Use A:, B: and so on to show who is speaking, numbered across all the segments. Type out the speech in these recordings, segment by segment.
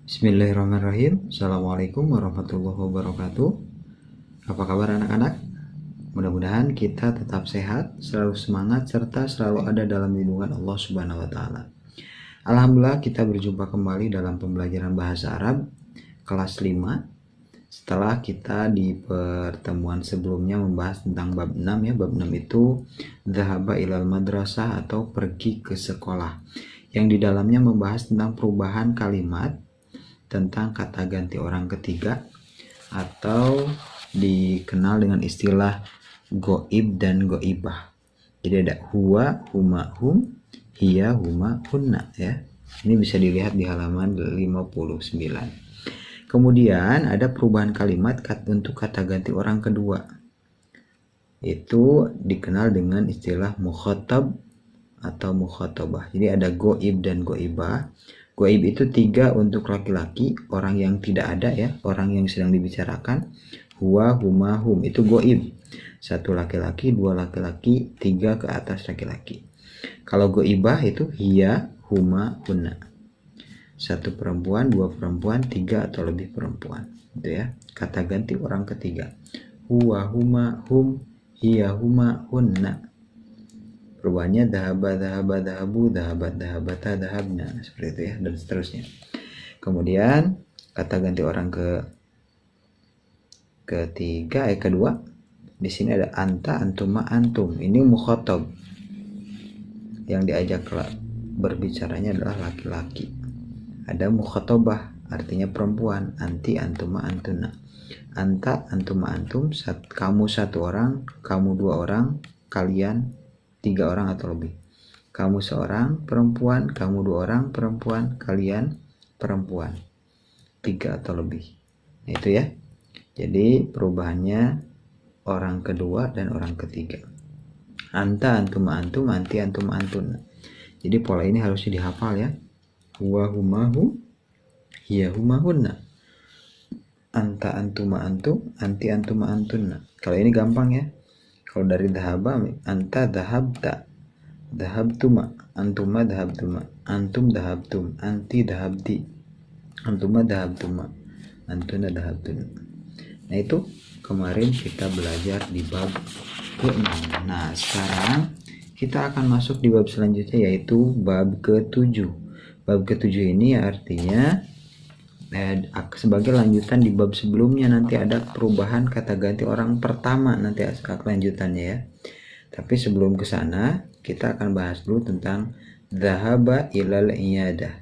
A: Bismillahirrahmanirrahim. Assalamualaikum warahmatullahi wabarakatuh. Apa kabar anak-anak? Mudah-mudahan kita tetap sehat, selalu semangat, serta selalu ada dalam lindungan Allah Subhanahu wa Ta'ala. Alhamdulillah, kita berjumpa kembali dalam pembelajaran bahasa Arab kelas 5. Setelah kita di pertemuan sebelumnya membahas tentang bab 6 ya. Bab 6 itu Dhahaba ilal madrasah atau pergi ke sekolah, yang di dalamnya membahas tentang perubahan kalimat, tentang kata ganti orang ketiga atau dikenal dengan istilah goib dan goibah. Jadi ada huwa, huma, hum, hiya, huma, hunna ya. Ini bisa dilihat di halaman 59. Kemudian ada perubahan kalimat untuk kata ganti orang kedua. Itu dikenal dengan istilah mukhatab atau mukhatabah. Jadi ada goib dan goibah. Goib itu 3 untuk laki-laki, orang yang tidak ada ya, orang yang sedang dibicarakan. Huwa, huma, hum itu goib. 1 laki-laki, 2 laki-laki, 3 ke atas laki-laki. Kalau goibah itu hiya, huma, hunna. 1 perempuan, 2 perempuan, 3 atau lebih perempuan. Itu ya, kata ganti orang ketiga. Huwa, huma, hum, hiya, huma, hunna. Perubahannya dhahaba, dhahaba, dhahabu, dhahabat, dhahabata, dhahabna, seperti itu ya, dan seterusnya. Kemudian kata ganti orang kedua, di sini ada anta, antuma, antum. Ini mukhatab, yang diajak berbicaranya adalah laki-laki. Ada mukhatabah, artinya perempuan, anti, antuma, antuna. Anta, antuma, antum, kamu 1 orang, kamu 2 orang, kalian 3 orang atau lebih. Kamu 1 orang perempuan, kamu 2 orang perempuan, kalian perempuan 3 atau lebih. Nah itu ya. Jadi perubahannya orang kedua dan orang ketiga. Anta, antum, antum, anti, antum, antun. Jadi pola ini harusnya dihafal ya. Huwa, huma, hum, hiya, huma, hunna. Anta, antuma, antum, anti, antuma, antunna. Kalau ini gampang ya. Kalau dari dhahaba, anta dhahabta, dhahabtuma, antuma dhahabtuma, antum dhahabtum, anti dhahabti, antuma dhahabtuma, antuna dhahabtun. Nah itu kemarin kita belajar di bab ke-6. Nah sekarang kita akan masuk di bab selanjutnya, yaitu bab ke-7. Bab ke-7 ini artinya sebagai lanjutan di bab sebelumnya. Nanti ada perubahan kata ganti orang pertama, nanti lanjutannya ya. Tapi sebelum ke sana kita akan bahas dulu tentang dhahaba ilal iyadah.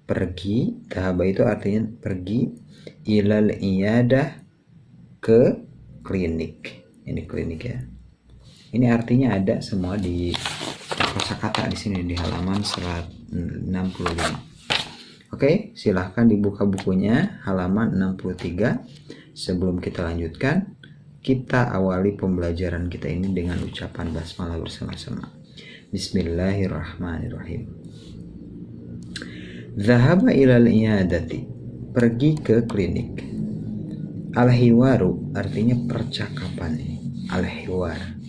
A: Pergi, dhahaba itu artinya pergi, ilal iyadah ke klinik. Ini klinik ya. Ini artinya ada semua di kosakata di sini di halaman 165. Oke, silahkan dibuka bukunya halaman 63. Sebelum kita lanjutkan, kita awali pembelajaran kita ini dengan ucapan basmalah bersama-sama. Bismillahirrahmanirrahim. Dhahaba ilal iyadati, pergi ke klinik. Al-hiwaru artinya percakapan ini. Al-hiwar.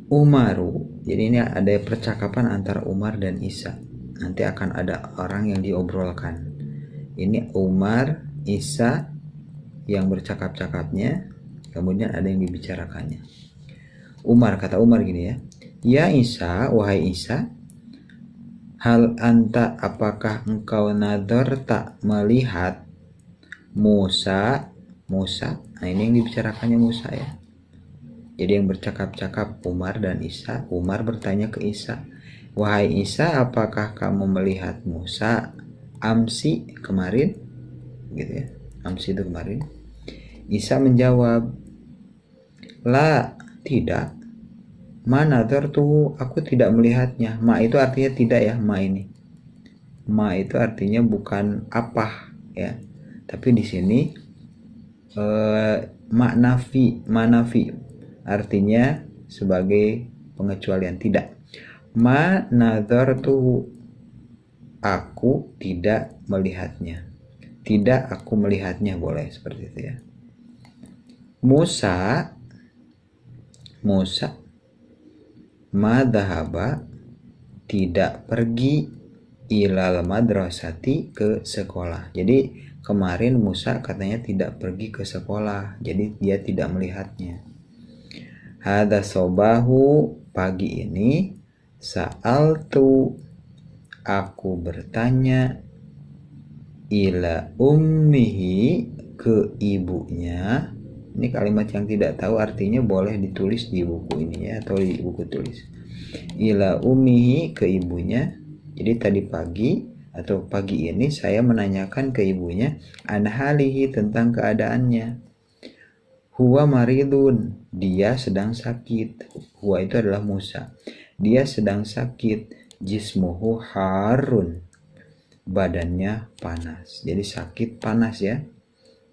A: Umaru, jadi ini ada percakapan antara Umar dan Isa. Nanti akan ada orang yang diobrolkan. Ini Umar, Isa yang bercakap-cakapnya, kemudian ada yang dibicarakannya. Umar, kata Umar gini ya. Ya Isa, wahai Isa, hal anta, apakah engkau nadhar tak melihat Musa? Nah ini yang dibicarakannya Musa ya. Jadi yang bercakap-cakap Umar dan Isa. Umar bertanya ke Isa, wahai Isa, apakah kamu melihat Musa amsi, kemarin? Gitu ya. Amsi itu kemarin. Isa menjawab, la, tidak. Ma nadartuhu, aku tidak melihatnya. Ma itu artinya tidak ya, ma ini. Ma itu artinya bukan apa ya. Tapi di sini manafi artinya sebagai pengecualian, tidak. Ma nadartuhu, aku tidak melihatnya. Tidak aku melihatnya, boleh seperti itu ya. Musa ma dhahaba, tidak pergi ilal madrasati, ke sekolah. Jadi kemarin Musa katanya tidak pergi ke sekolah, jadi dia tidak melihatnya. Hada sobahu, pagi ini, sa'altu, aku bertanya, ila ummihi, ke ibunya. Ini kalimat yang tidak tahu artinya boleh ditulis di buku ini ya, atau di buku tulis. Ila ummihi, ke ibunya. Jadi tadi pagi atau pagi ini saya menanyakan ke ibunya an halihi, tentang keadaannya. Huwa maridun, dia sedang sakit. Huwa itu adalah Musa. Dia sedang sakit. Jismuhu harun, badannya panas. Jadi sakit panas ya.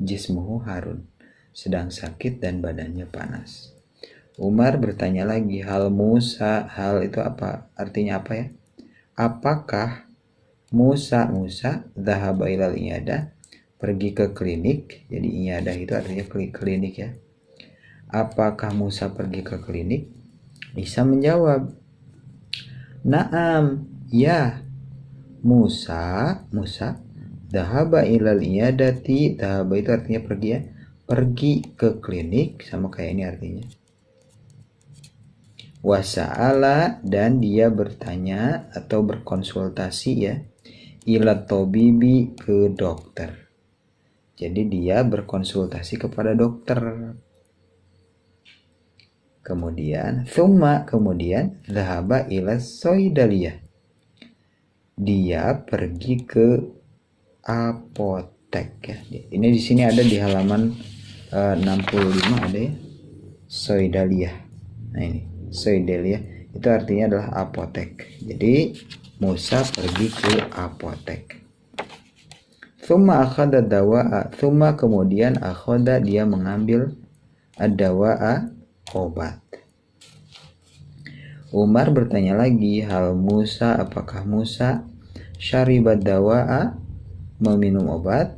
A: Jismuhu harun, sedang sakit dan badannya panas. Umar bertanya lagi, hal Musa, hal itu apa? Artinya apa ya? Apakah Musa dhahaba ilal iyadah, pergi ke klinik. Jadi iyadah itu artinya klinik ya. Apakah Musa pergi ke klinik? Isa menjawab, naam, ya. Musa dhahaba ilal iyadati, dhahaba itu artinya pergi ya. Pergi ke klinik, sama kayak ini artinya. Wasa'ala, dan dia bertanya atau berkonsultasi ya, ila tobibi, ke dokter. Jadi dia berkonsultasi kepada dokter. Kemudian kemudian dhahaba ila soidaliyah, dia pergi ke apotek ya. Ini di sini ada di halaman 65 ada ya, soidaliyah. Nah ini soidaliyah itu artinya adalah apotek. Jadi Musa pergi ke apotek. Thumma akhada dawa'a, thumma kemudian akhada, dia mengambil ad-dawa'a, obat. Umar bertanya lagi, hal Musa, apakah Musa syaribad dawa'a, meminum obat?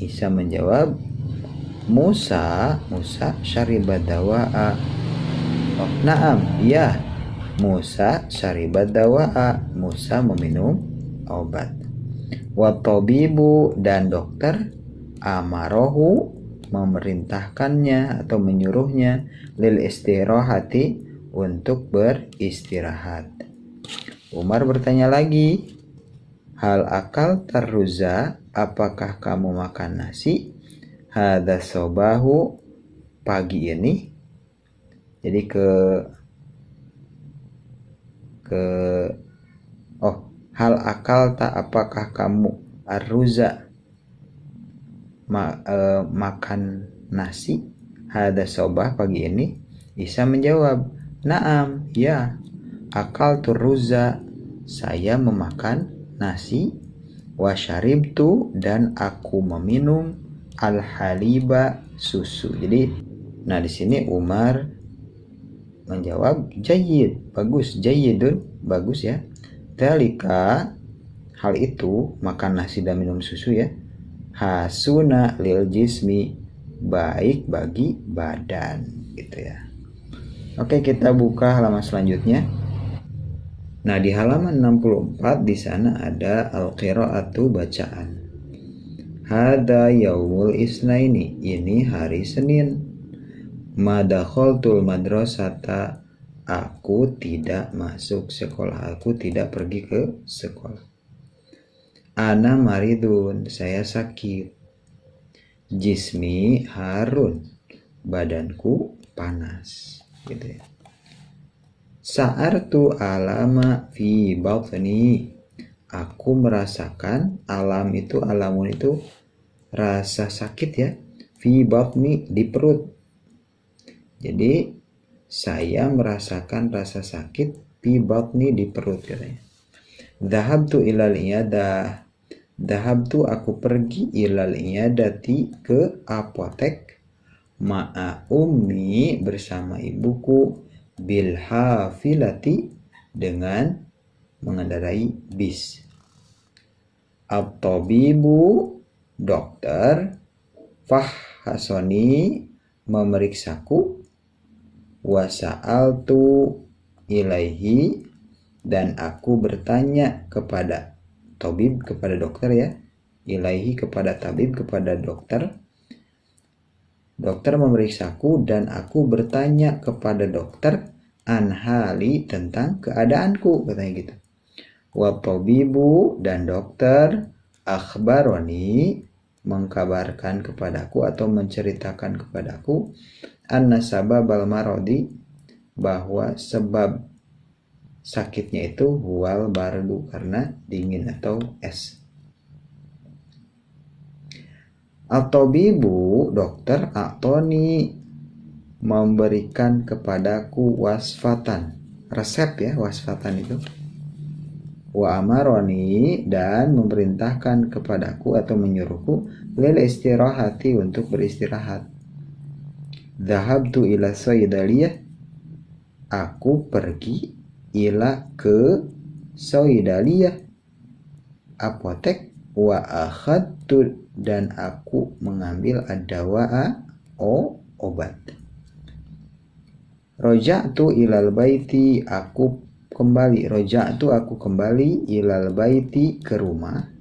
A: Isa menjawab, Musa syaribad dawa'a. Oh, naam, ya. Musa syaribad dawa'a, Musa meminum obat. Watobibu, dan dokter, amarohu, memerintahkannya atau menyuruhnya, lil istirahati, untuk beristirahat. Umar bertanya lagi, hal akal tarruza, apakah kamu makan nasi? Hada sobahu, pagi ini. Jadi hal akal tak, apakah kamu arruza, makan nasi? Hada sobah, pagi ini. Isa menjawab, naam, ya. Akal turruza, saya memakan nasi. Wasyaribtu, dan aku meminum al-haliba, susu. Jadi di sini Umar menjawab, jayyid, bagus, jayyidun, bagus ya. Dalika, hal itu, makan nasi dan minum susu ya, hasuna lil jismi, baik bagi badan, gitu ya. Oke, kita buka halaman selanjutnya. Nah, di halaman 64 di sana ada al-qiraatu, bacaan. Hada yaumul isnaini, ini hari Senin. Madakhaltul madrasata, aku tidak masuk sekolah, aku tidak pergi ke sekolah. Ana maridun, saya sakit. Jismi harun, badanku panas, gitu ya. Sa'artu alama fi batni, aku merasakan, alam itu, alamun itu rasa sakit ya, fi batni, di perut. Jadi saya merasakan rasa sakit fi batni, di perut katanya. Dhahabtu ilal iyadah, dhahabtu, aku pergi, ilal iyadati, ke apotek, ma'a ummi, bersama ibuku, bil hafilati, dengan mengendarai bis. At-tabibu, dokter, fahhasoni, memeriksaku, wasa'altu ilaihi, dan aku bertanya kepada tabib, kepada dokter ya, ilaihi kepada tabib, kepada dokter. Dokter memeriksaku dan aku bertanya kepada dokter anhali tentang keadaanku, katanya gitu. Wa tabibu dan dokter akhbaroni mengkabarkan kepadaku atau menceritakan kepadaku anna sababal marodi bahwa sebab sakitnya itu huwal bardu karena dingin atau es. At-tabibu dokter atoni memberikan kepadaku wasfatan, resep ya, wasfatan itu. Wa amaroni dan memerintahkan kepadaku atau menyuruhku lil istirahati untuk beristirahat. Dhahabtu ila sayyidaliyah, aku pergi ila ke sayyidaliyah apotek, wa akhadtu dan aku mengambil adawa'a obat. Roja'tu ilal baiti, aku kembali, roja'tu aku kembali ilal baiti ke rumah.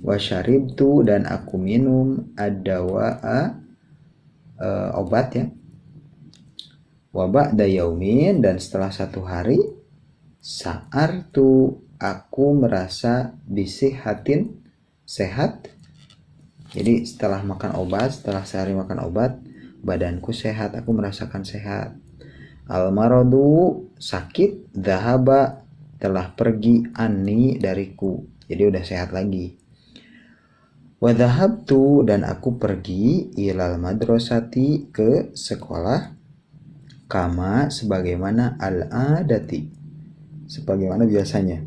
A: Wa syaribtu dan aku minum adawa'a obat ya. Wa ba'da yaumin dan setelah satu hari, sa'artu aku merasa bisihatin sehat. Jadi setelah makan obat, setelah sehari makan obat, badanku sehat, aku merasakan sehat. Al-maradu sakit, dhahaba telah pergi, anni dariku, jadi udah sehat lagi. Wa dhahabtu dan aku pergi ilal madrasati ke sekolah, kama sebagaimana al-adati sebagaimana biasanya.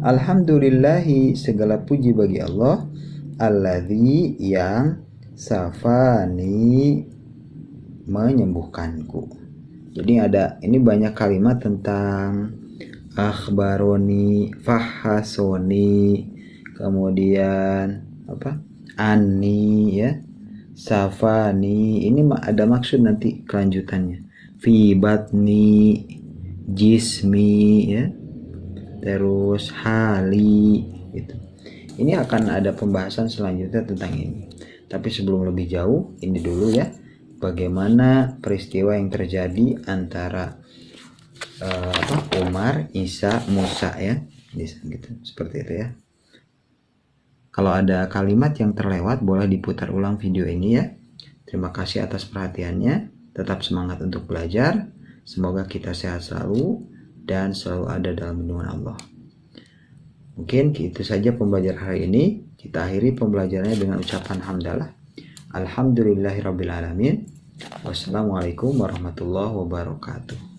A: Alhamdulillahi segala puji bagi Allah, alladzi yang safani menyembuhkanku. Jadi ada ini banyak kalimat tentang akhbaroni, fahasoni, kemudian apa? Ani ya, safani. Ini ada maksud nanti kelanjutannya. Fi batni, jismi ya. Terus hali gitu. Ini akan ada pembahasan selanjutnya tentang ini. Tapi sebelum lebih jauh, ini dulu ya, bagaimana peristiwa yang terjadi antara Umar, Isa, Musa ya, gitu, seperti itu ya. Kalau ada kalimat yang terlewat boleh diputar ulang video ini ya. Terima kasih atas perhatiannya. Tetap semangat untuk belajar. Semoga kita sehat selalu dan selalu ada dalam lindungan Allah. Mungkin itu saja pembelajaran hari ini. Kita akhiri pembelajarannya dengan ucapan hamdalah. Alhamdulillahirabbil alamin. Wassalamualaikum warahmatullahi wabarakatuh.